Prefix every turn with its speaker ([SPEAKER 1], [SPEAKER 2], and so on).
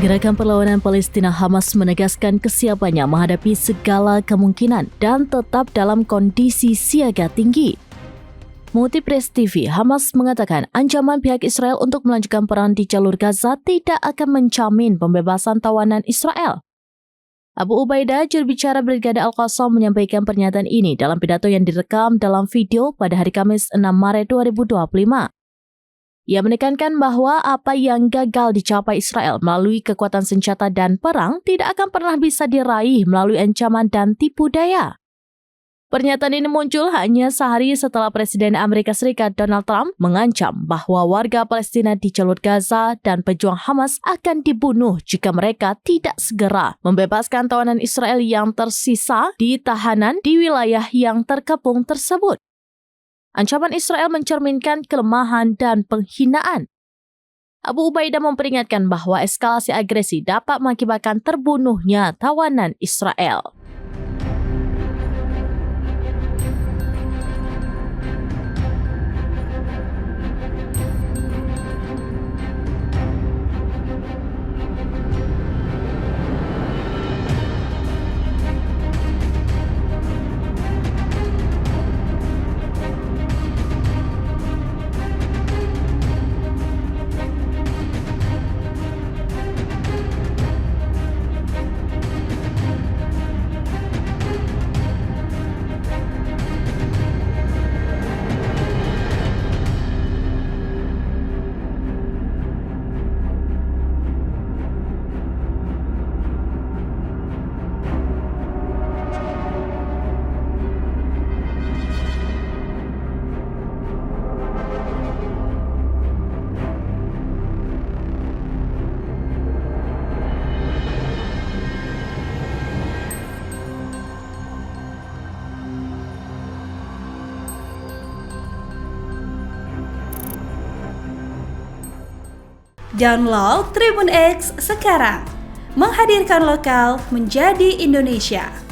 [SPEAKER 1] Gerakan Perlawanan Palestina Hamas menegaskan kesiapannya menghadapi segala kemungkinan dan tetap dalam kondisi siaga tinggi. Mengutip Press TV, Hamas mengatakan ancaman pihak Israel untuk melanjutkan perang di jalur Gaza tidak akan menjamin pembebasan tawanan Israel. Abu Ubaidah, jurubicara Brigade Al-Qassam, menyampaikan pernyataan ini dalam pidato yang direkam dalam video pada hari Kamis 6 Maret 2025. Ia menekankan bahwa apa yang gagal dicapai Israel melalui kekuatan senjata dan perang tidak akan pernah bisa diraih melalui ancaman dan tipu daya. Pernyataan ini muncul hanya sehari setelah Presiden Amerika Serikat Donald Trump mengancam bahwa warga Palestina di jalur Gaza dan pejuang Hamas akan dibunuh jika mereka tidak segera membebaskan tawanan Israel yang tersisa di tahanan di wilayah yang terkepung tersebut. Ancaman Israel mencerminkan kelemahan dan penghinaan. Abu Ubaidah memperingatkan bahwa eskalasi agresi dapat mengakibatkan terbunuhnya tawanan Israel.
[SPEAKER 2] Download Tribun X sekarang, menghadirkan lokal menjadi Indonesia.